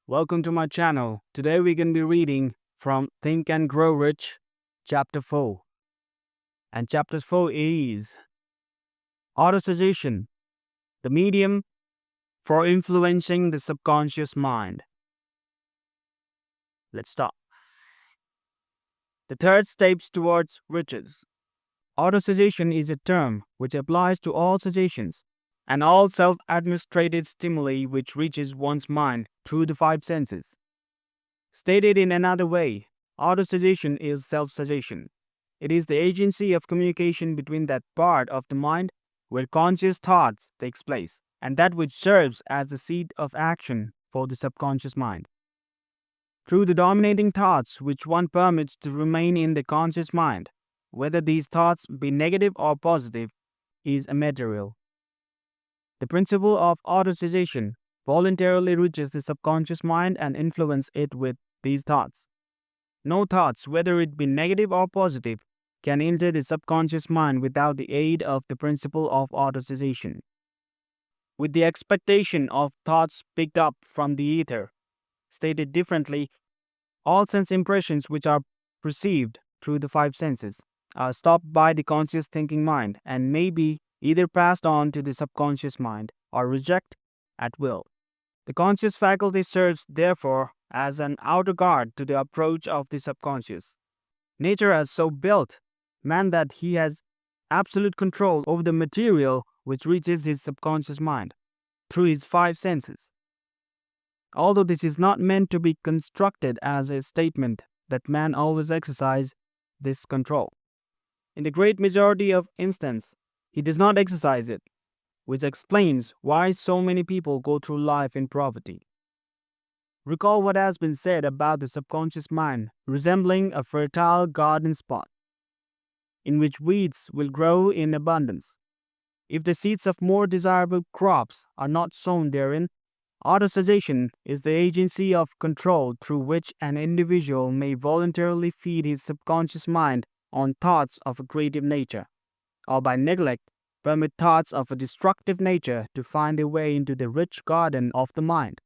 Welcome to my channel. Today we're going to be reading from Think and Grow Rich, Chapter 4. And Chapter 4 is Autosuggestion, the medium for influencing the subconscious mind. Let's start. The third steps towards riches. Autosuggestion is a term which applies to all suggestions and all self-administrated stimuli which reaches one's mind through the five senses. Stated in another way, autosuggestion is self-suggestion. It is the agency of communication between that part of the mind where conscious thoughts takes place and that which serves as the seat of action for the subconscious mind. Through the dominating thoughts which one permits to remain in the conscious mind, whether these thoughts be negative or positive, is immaterial. The principle of autosuggestion voluntarily reaches the subconscious mind and influences it with these thoughts. No thoughts, whether it be negative or positive, can enter the subconscious mind without the aid of the principle of autosuggestion. With the expectation of thoughts picked up from the ether, stated differently, all sense impressions which are perceived through the five senses are stopped by the conscious thinking mind and may be either passed on to the subconscious mind or rejected at will. The conscious faculty serves, therefore, as an outer guard to the approach of the subconscious. Nature has so built man that he has absolute control over the material which reaches his subconscious mind through his five senses. Although this is not meant to be construed as a statement that man always exercises this control. In the great majority of instances, he does not exercise it, which explains why so many people go through life in poverty. Recall what has been said about the subconscious mind resembling a fertile garden spot in which weeds will grow in abundance. If the seeds of more desirable crops are not sown therein, autosuggestion is the agency of control through which an individual may voluntarily feed his subconscious mind on thoughts of a creative nature, or by neglect permit thoughts of a destructive nature to find their way into the rich garden of the mind.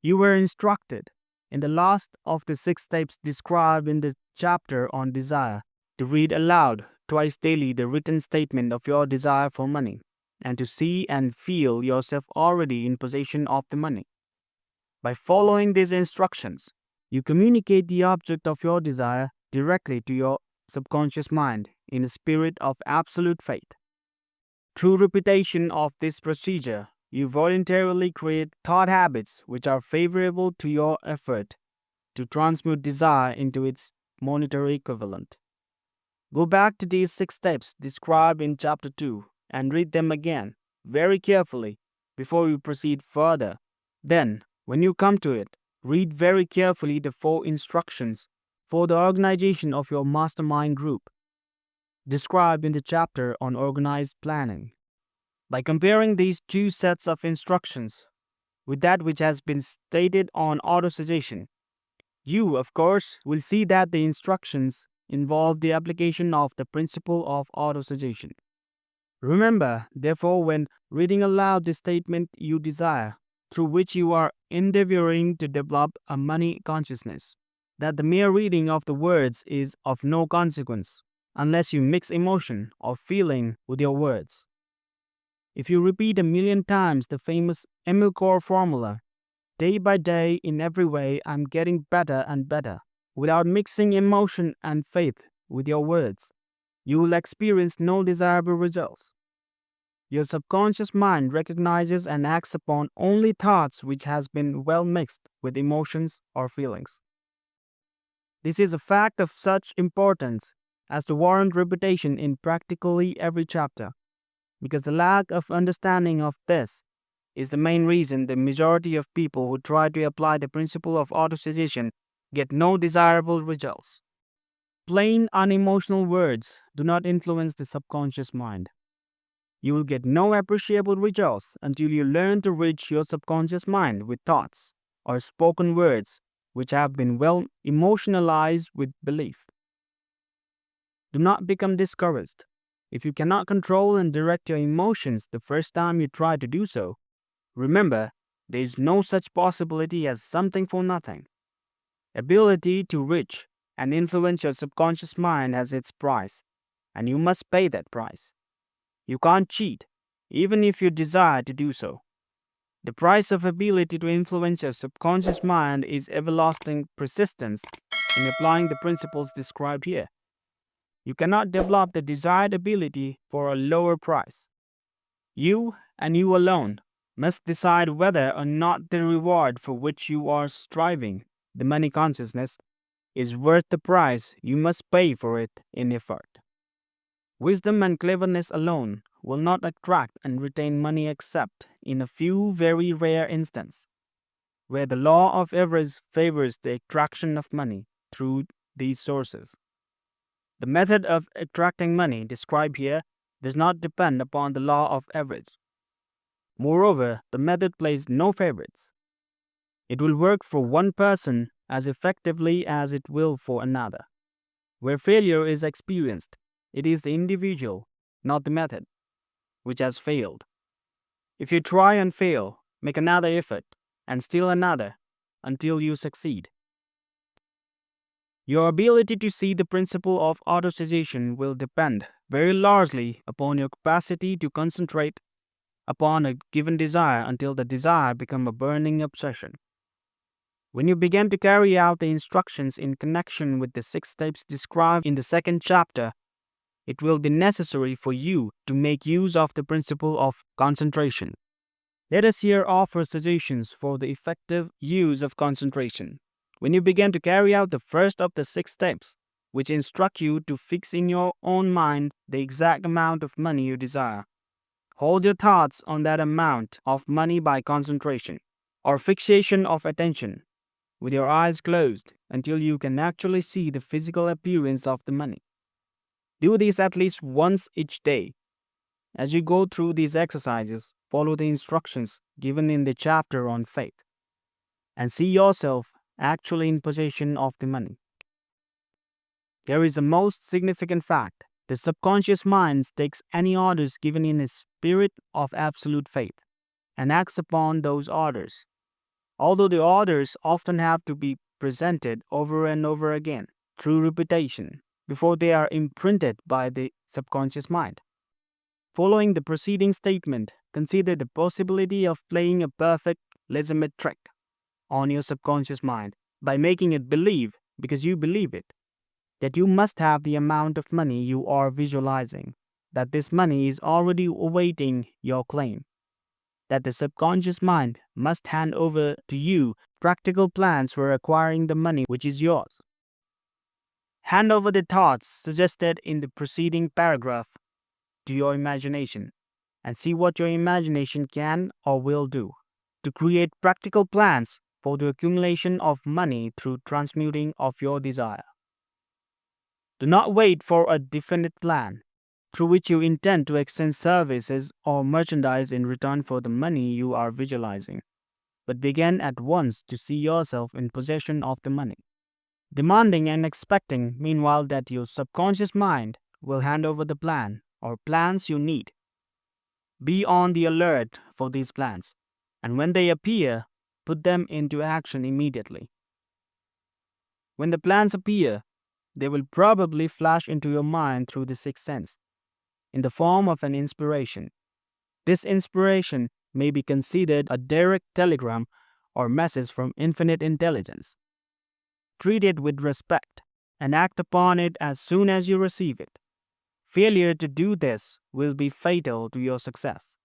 You were instructed, in the last of the 6 steps described in the chapter on desire, to read aloud twice daily the written statement of your desire for money, and to see and feel yourself already in possession of the money. By following these instructions, you communicate the object of your desire directly to your subconscious mind in a spirit of absolute faith. Through repetition of this procedure, you voluntarily create thought habits which are favorable to your effort to transmute desire into its monetary equivalent. Go back to these 6 steps described in Chapter 2 and read them again very carefully before you proceed further. Then, when you come to it, read very carefully the 4 instructions for the organization of your mastermind group, described in the chapter on organized planning. By comparing these 2 sets of instructions with that which has been stated on autosuggestion, you, of course, will see that the instructions involve the application of the principle of autosuggestion. Remember, therefore, when reading aloud the statement you desire, through which you are endeavoring to develop a money consciousness, that the mere reading of the words is of no consequence unless you mix emotion or feeling with your words. If you repeat 1,000,000 times the famous Emile Core formula, day by day, in every way, I'm getting better and better, without mixing emotion and faith with your words, you will experience no desirable results. Your subconscious mind recognizes and acts upon only thoughts which has been well mixed with emotions or feelings. This is a fact of such importance as to warrant repetition in practically every chapter, because the lack of understanding of this is the main reason the majority of people who try to apply the principle of autosuggestion get no desirable results. Plain, unemotional words do not influence the subconscious mind. You will get no appreciable results until you learn to reach your subconscious mind with thoughts or spoken words which have been well emotionalized with belief. Do not become discouraged. If you cannot control and direct your emotions the first time you try to do so, remember There is no such possibility as something for nothing. Ability to reach and influence your subconscious mind has its price, and you must pay that price. You can't cheat, even if you desire to do so. The price of ability to influence your subconscious mind is everlasting persistence in applying the principles described here. You cannot develop the desired ability for a lower price. You and you alone must decide whether or not the reward for which you are striving, the money consciousness, is worth the price you must pay for it in effort. Wisdom and cleverness alone will not attract and retain money except in a few very rare instances, where the law of average favors the attraction of money through these sources. The method of attracting money described here does not depend upon the law of average. Moreover, the method plays no favorites. It will work for one person as effectively as it will for another. Where failure is experienced, it is the individual, not the method, which has failed. If you try and fail, make another effort, and still another, until you succeed. Your ability to see the principle of autosuggestion will depend very largely upon your capacity to concentrate upon a given desire until the desire becomes a burning obsession. When you begin to carry out the instructions in connection with the 6 steps described in the 2nd chapter, it will be necessary for you to make use of the principle of concentration. Let us here offer suggestions for the effective use of concentration. When you begin to carry out the first of the 6 steps, which instruct you to fix in your own mind the exact amount of money you desire, hold your thoughts on that amount of money by concentration, or fixation of attention, with your eyes closed until you can actually see the physical appearance of the money. Do this at least once each day. As you go through these exercises, follow the instructions given in the chapter on faith, and see yourself actually in possession of the money. There is a most significant fact. The subconscious mind takes any orders given in a spirit of absolute faith and acts upon those orders, although the orders often have to be presented over and over again through repetition before they are imprinted by the subconscious mind. Following the preceding statement, consider the possibility of playing a perfect legitimate trick on your subconscious mind by making it believe, because you believe it, that you must have the amount of money you are visualizing, that this money is already awaiting your claim, that the subconscious mind must hand over to you practical plans for acquiring the money which is yours. Hand over the thoughts suggested in the preceding paragraph to your imagination and see what your imagination can or will do to create practical plans for the accumulation of money through transmuting of your desire. Do not wait for a definite plan through which you intend to exchange services or merchandise in return for the money you are visualizing, but begin at once to see yourself in possession of the money, demanding and expecting meanwhile that your subconscious mind will hand over the plan or plans you need. Be on the alert for these plans, and when they appear, put them into action immediately. When the plans appear, they will probably flash into your mind through the 6th sense, in the form of an inspiration. This inspiration may be considered a direct telegram or message from infinite intelligence. Treat it with respect and act upon it as soon as you receive it. Failure to do this will be fatal to your success.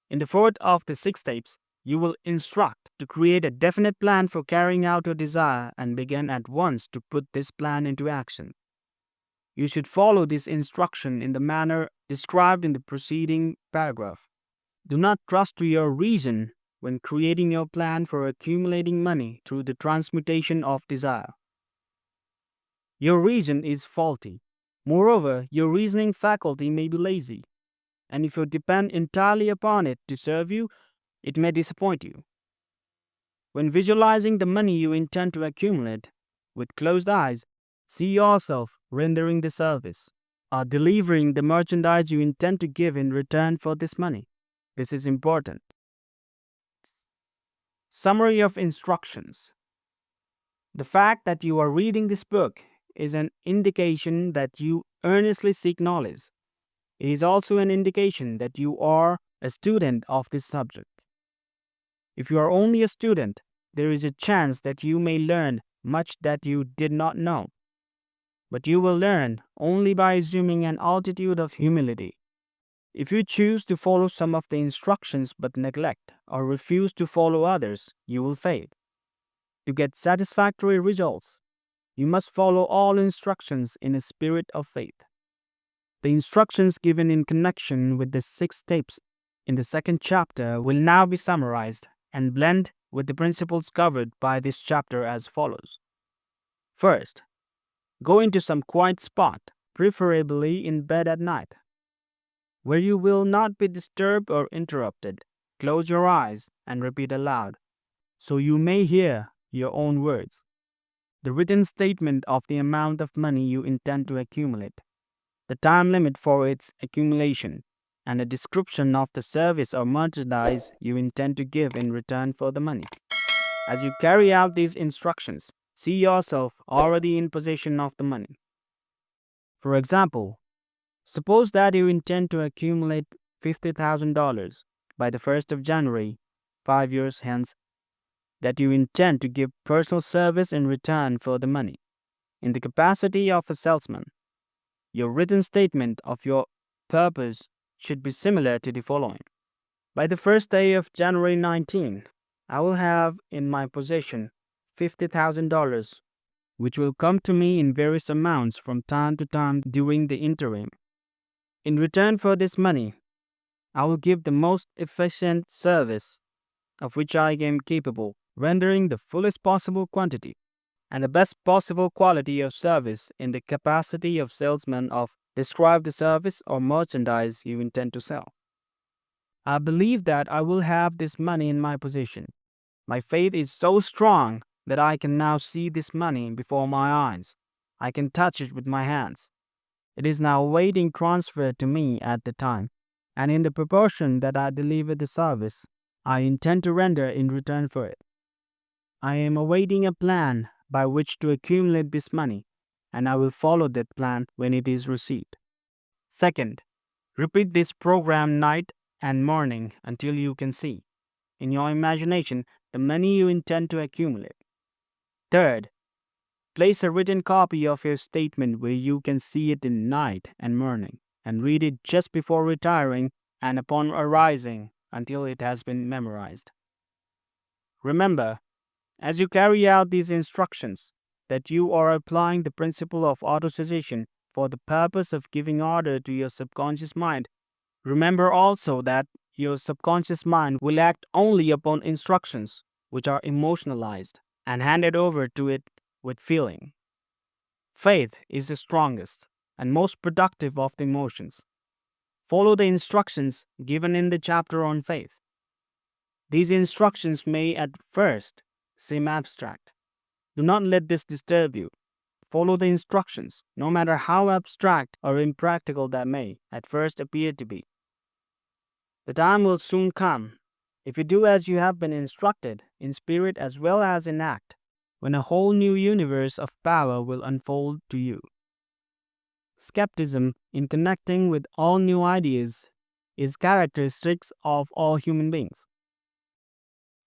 In the 4th of the 6 steps, you will instruct to create a definite plan for carrying out your desire and begin at once to put this plan into action. You should follow this instruction in the manner described in the preceding paragraph. Do not trust to your reason when creating your plan for accumulating money through the transmutation of desire. Your reason is faulty. Moreover, your reasoning faculty may be lazy, and if you depend entirely upon it to serve you, it may disappoint you. When visualizing the money you intend to accumulate, with closed eyes, see yourself rendering the service or delivering the merchandise you intend to give in return for this money. This is important. Summary of instructions. The fact that you are reading this book is an indication that you earnestly seek knowledge. It is also an indication that you are a student of this subject. If you are only a student, there is a chance that you may learn much that you did not know. But you will learn only by assuming an attitude of humility. If you choose to follow some of the instructions but neglect or refuse to follow others, you will fail. To get satisfactory results, you must follow all instructions in a spirit of faith. The instructions given in connection with the 6 steps in the second chapter will now be summarized and blend with the principles covered by this chapter as follows. First, go into some quiet spot, preferably in bed at night, where you will not be disturbed or interrupted. Close your eyes and repeat aloud, so you may hear your own words, the written statement of the amount of money you intend to accumulate, the time limit for its accumulation, and a description of the service or merchandise you intend to give in return for the money. As you carry out these instructions, see yourself already in possession of the money. For example, suppose that you intend to accumulate $50,000 by the 1st of January, 5 years hence, that you intend to give personal service in return for the money. In the capacity of a salesman, your written statement of your purpose should be similar to the following. By the first day of January 19, I will have in my possession $50,000, which will come to me in various amounts from time to time during the interim. In return for this money, I will give the most efficient service of which I am capable, rendering the fullest possible quantity and the best possible quality of service in the capacity of salesman of describe the service or merchandise you intend to sell. I believe that I will have this money in my possession. My faith is so strong that I can now see this money before my eyes. I can touch it with my hands. It is now awaiting transfer to me at the time, and in the proportion that I deliver the service, I intend to render in return for it. I am awaiting a plan by which to accumulate this money, and I will follow that plan when it is received. Second, repeat this program night and morning until you can see, in your imagination, the money you intend to accumulate. Third, place a written copy of your statement where you can see it in night and morning, and read it just before retiring and upon arising until it has been memorized. Remember, as you carry out these instructions, that you are applying the principle of autosuggestion for the purpose of giving order to your subconscious mind. Remember also that your subconscious mind will act only upon instructions which are emotionalized and handed over to it with feeling. Faith is the strongest and most productive of the emotions. Follow the instructions given in the chapter on faith. These instructions may at first seem abstract. Do not let this disturb you. Follow the instructions, no matter how abstract or impractical that may at first appear to be. The time will soon come, if you do as you have been instructed, in spirit as well as in act, when a whole new universe of power will unfold to you. Skepticism in connecting with all new ideas is characteristic of all human beings.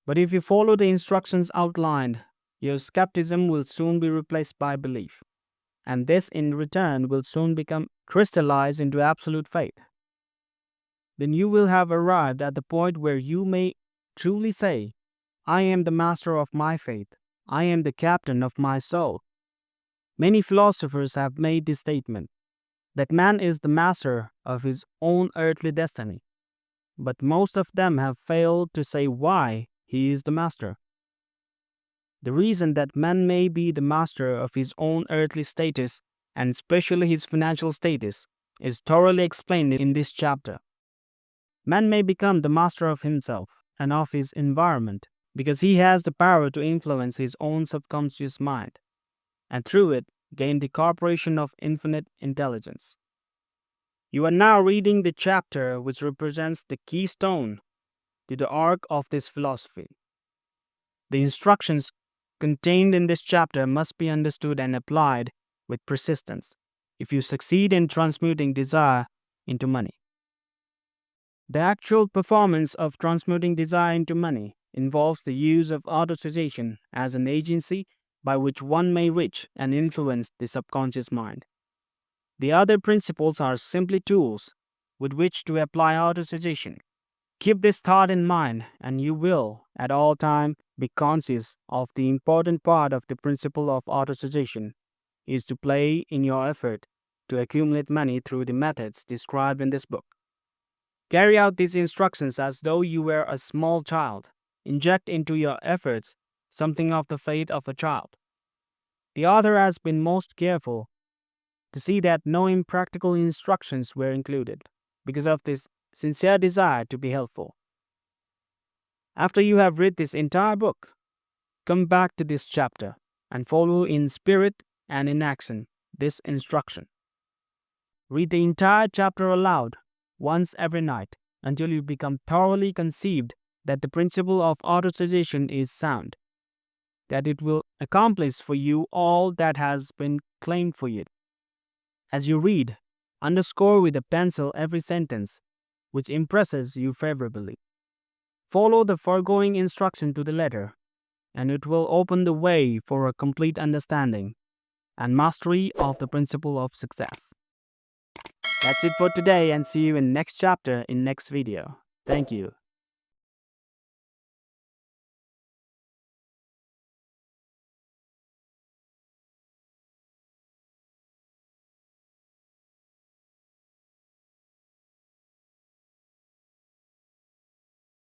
But if you follow the instructions outlined, your skepticism will soon be replaced by belief, and this in return will soon become crystallized into absolute faith. Then you will have arrived at the point where you may truly say, I am the master of my faith. I am the captain of my soul. Many philosophers have made this statement, that man is the master of his own earthly destiny, but most of them have failed to say why he is the master. The reason that man may be the master of his own earthly status, and especially his financial status, is thoroughly explained in this chapter. Man may become the master of himself and of his environment because he has the power to influence his own subconscious mind, and through it gain the corporation of infinite intelligence. You are now reading the chapter which represents the keystone to the arc of this philosophy. The instructions contained in this chapter must be understood and applied with persistence if you succeed in transmuting desire into money. The actual performance of transmuting desire into money involves the use of autosuggestion as an agency by which one may reach and influence the subconscious mind. The other principles are simply tools with which to apply autosuggestion. Keep this thought in mind, and you will, at all times, be conscious of the important part of the principle of autosuggestion is to play in your effort to accumulate money through the methods described in this book. Carry out these instructions as though you were a small child. Inject into your efforts something of the faith of a child. The author has been most careful to see that no impractical instructions were included because of this sincere desire to be helpful. After you have read this entire book, come back to this chapter and follow in spirit and in action this instruction. Read the entire chapter aloud once every night until you become thoroughly conceived that the principle of autosuggestion is sound, that it will accomplish for you all that has been claimed for you. As you read, underscore with a pencil every sentence which impresses you favorably. Follow the foregoing instruction to the letter, and it will open the way for a complete understanding and mastery of the principle of success. That's it for today, and see you in next chapter in next video. Thank you.